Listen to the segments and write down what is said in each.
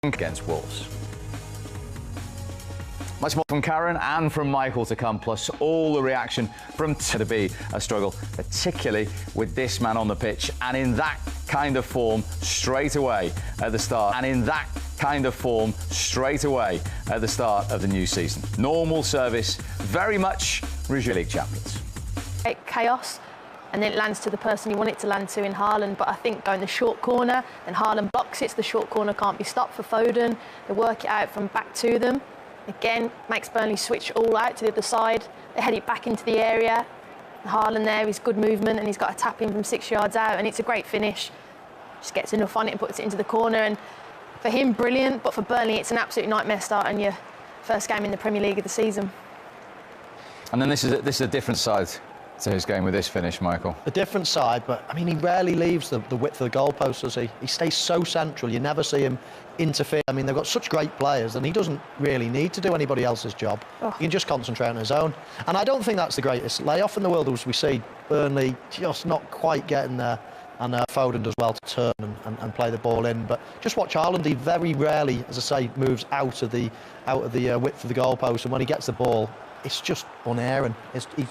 against Wolves. Much more from Karen and from Michael to come, plus all the reaction from to be a struggle, particularly with this man on the pitch and in that kind of form straight away at the start. Of the new season. Normal service, very much Rouge League champions. Chaos, and then it lands to the person you want it to land to in Haaland, but I think going the short corner, then Haaland blocks it, so the short corner can't be stopped for Foden. They work it out from back to them. Again, makes Burnley switch all out to the other side. They head it back into the area. Haaland there, he's good movement, and he's got a tap in from 6 yards out, and it's a great finish. Just gets enough on it and puts it into the corner, and for him, brilliant, but for Burnley, it's an absolute nightmare starting your first game in the Premier League of the season. And then this is a different side to his game with this finish, Michael. A different side, but I mean, he rarely leaves the width of the goalpost, does he? He stays so central, you never see him interfere. I mean, they've got such great players, and he doesn't really need to do anybody else's job. Oh. He can just concentrate on his own. And I don't think that's the greatest layoff in the world, as we see Burnley just not quite getting there. And Foden does well to turn and play the ball in. But just watch Haaland, he very rarely, as I say, moves out of the width of the goalpost. And when he gets the ball, it's just unerring.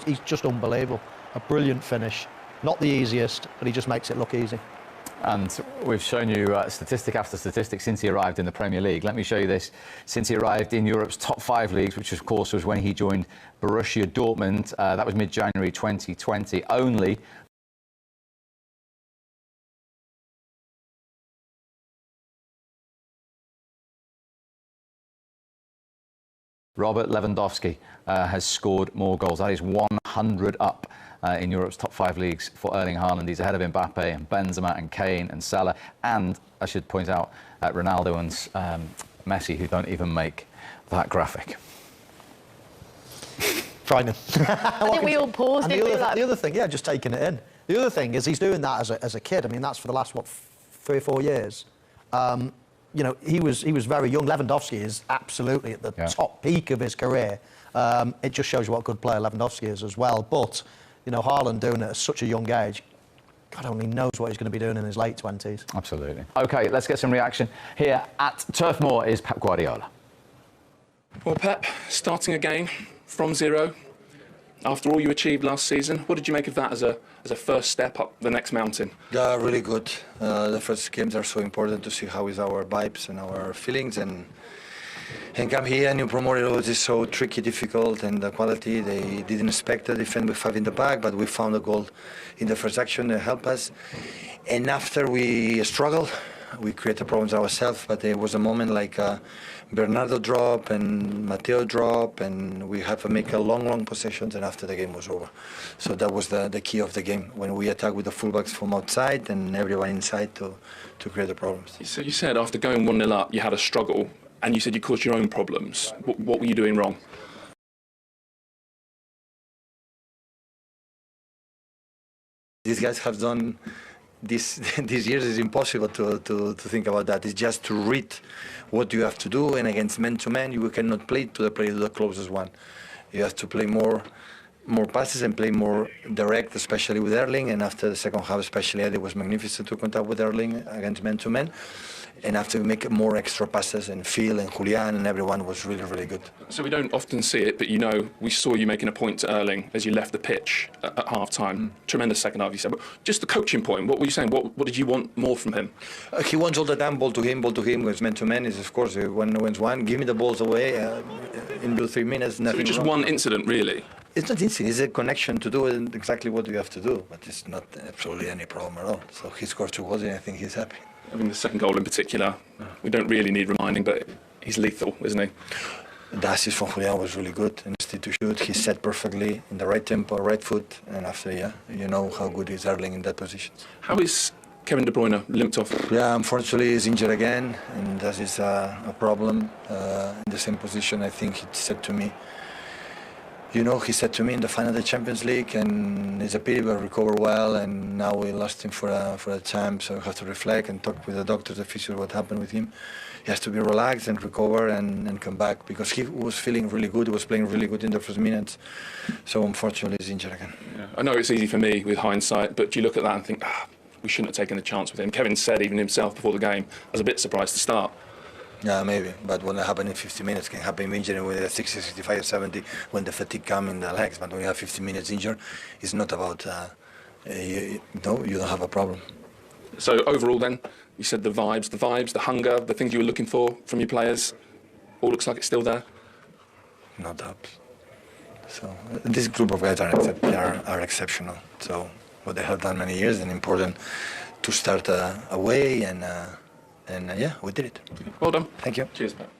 He's just unbelievable. A brilliant finish. Not the easiest, but he just makes it look easy. And we've shown you statistic after statistic since he arrived in the Premier League. Let me show you this. Since he arrived in Europe's top 5 leagues, which of course was when he joined Borussia Dortmund, that was mid-January 2020, only Robert Lewandowski has scored more goals. That is 100 up in Europe's top 5 leagues for Erling Haaland. He's ahead of Mbappe and Benzema and Kane and Salah. And I should point out Ronaldo and Messi, who don't even make that graphic. Frightening. I think we all paused. The other thing, yeah, just taking it in. The other thing is he's doing that as a kid. I mean, that's for the last, what, 3 or 4 years. You know, he was very young. Lewandowski is absolutely at the top peak of his career. It just shows you what a good player Lewandowski is as well. But, you know, Haaland doing it at such a young age, God only knows what he's going to be doing in his late 20s. Absolutely. OK, let's get some reaction. Here at Turf Moor is Pep Guardiola. Well, Pep, starting again from zero, after all you achieved last season, what did you make of that as a first step up the next mountain? Yeah, really good. The first games are so important to see how is our vibes and our feelings, and come here and you promoted it was so tricky, difficult, and the quality they didn't expect to defend with 5 in the back, but we found a goal in the first action that helped us. And after we struggled, we created problems ourselves, but there was a moment like Bernardo drop and Matteo drop, and we had to make a long possessions, and after the game was over. So that was the key of the game, when we attack with the fullbacks from outside and everyone inside to create the problems. So you said after going 1-0 up, you had a struggle, and you said you caused your own problems. What were you doing wrong? These guys have done these years. Is impossible to think about that. It's just to read what you have to do, and against man-to-man you cannot play to the closest one. You have to play more passes and play more direct, especially with Erling, and after the second half especially it was magnificent to contact with Erling against man-to-man, and after we make more extra passes, and Phil and Julian and everyone was really good. So we don't often see it, but you know, we saw you making a point to Erling as you left the pitch at half-time. Tremendous second half, you said. But just the coaching point, what were you saying? What did you want more from him? He wants all the time ball to him, because man-to-man is, of course, when no one's one, give me the balls away in 3 minutes, nothing. So just wrong. One incident, really? It's not incident, it's a connection to do exactly what you have to do, but it's not absolutely any problem at all. So he scored 2 goals and I think he's happy. I mean, the second goal in particular, we don't really need reminding, but he's lethal, isn't he? The assist from Julian was really good, and still to shoot, he set perfectly in the right tempo, right foot, and after, you know how good is Erling in that position. How is Kevin De Bruyne limped off? Yeah, unfortunately he's injured again, and that is a problem. In the same position, I think he said to me, in the final of the Champions League, and it's a pity, but recover well, and now we lost him for a time, so we have to reflect and talk with the doctors, the physio, what happened with him. He has to be relaxed and recover and come back, because he was feeling really good, he was playing really good in the first minutes, so unfortunately he's injured again. Yeah. I know it's easy for me with hindsight, but do you look at that and think, we shouldn't have taken a chance with him? Kevin said even himself before the game, I was a bit surprised to start. Yeah, maybe. But when it happens in 50 minutes, can happen injury with a 60, 65, 70 when the fatigue comes in the legs. But when you have 50 minutes injured, it's not about, you don't have a problem. So overall then, you said the vibes, the hunger, the things you were looking for from your players, all looks like it's still there? No doubt. So this group of guys are exceptional. So what they have done many years and important to start away and yeah, we did it. Well done. Thank you. Cheers, Pat.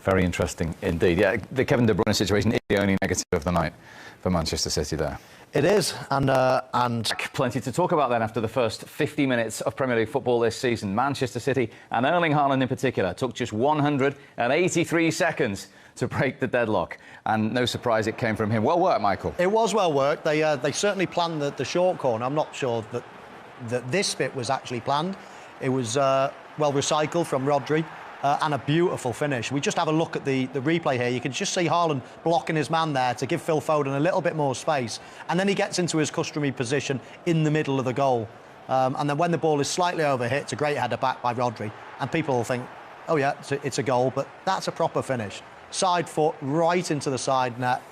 Very interesting indeed. Yeah, the Kevin De Bruyne situation is the only negative of the night for Manchester City there. It is, and Plenty to talk about then after the first 50 minutes of Premier League football this season. Manchester City and Erling Haaland in particular took just 183 seconds to break the deadlock. And no surprise it came from him. Well worked, Michael. it was well worked. They certainly planned the short corner. I'm not sure that this bit was actually planned. It was well recycled from Rodri. And a beautiful finish. We just have a look at the replay here. You can just see Haaland blocking his man there to give Phil Foden a little bit more space. And then he gets into his customary position in the middle of the goal. And then when the ball is slightly overhit, it's a great header back by Rodri. And people will think, oh yeah, it's a goal, but that's a proper finish. Side foot right into the side net.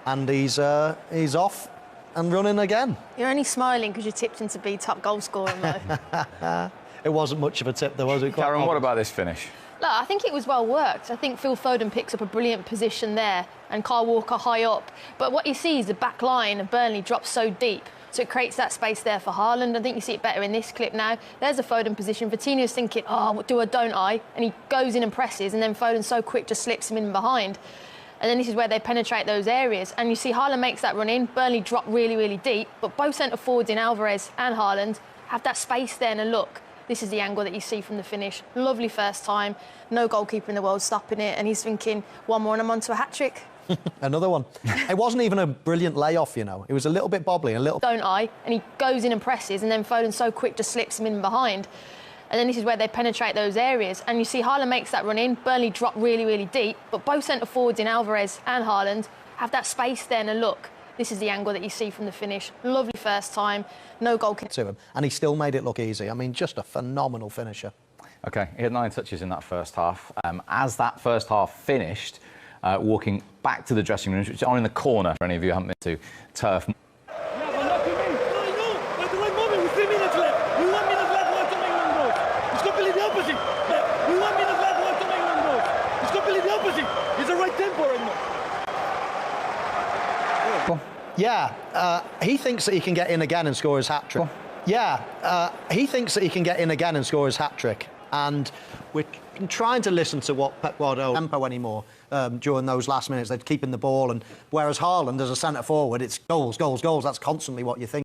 And he's off and running again. You're only smiling because you tipped him to be top goal scorer, Mo. It wasn't much of a tip, though, was it? Karen, what about this finish? Look, I think it was well worked. I think Phil Foden picks up a brilliant position there and Kyle Walker high up. But what you see is the back line of Burnley drops so deep, so it creates that space there for Haaland. I think you see it better in this clip now. There's a Foden position. Coutinho's thinking, oh, what do I, don't I? And he goes in and presses, and then Foden's so quick, just slips him in behind. And then this is where they penetrate those areas. And you see Haaland makes that run in. Burnley drop really, really deep. But both centre forwards in Alvarez and Haaland have that space there and a look. This is the angle that you see from the finish. Lovely first time. No goalkeeper in the world stopping it. And he's thinking, one more and I'm on to a hat-trick. Another one. It wasn't even a brilliant layoff, you know. It was a little bit bobbly, a little... Don't I? And he goes in and presses, and then Foden's so quick, just slips him in behind. And then this is where they penetrate those areas. And you see Haaland makes that run in. Burnley drop really, really deep. But both centre forwards in Alvarez and Haaland have that space there and a look. This is the angle that you see from the finish. Lovely first time. No goalkeeper to him, and he still made it look easy. I mean, just a phenomenal finisher. OK, he had 9 touches in that first half. As that first half finished, walking back to the dressing room, which are in the corner for any of you who haven't been to Turf. Yeah, he thinks that he can get in again and score his hat-trick. Yeah, he thinks that he can get in again and score his hat-trick. And we're trying to listen to what Pep Guardiola tempo anymore during those last minutes. They're keeping the ball, and whereas Haaland, as a centre forward, it's goals, goals, goals. That's constantly what you think.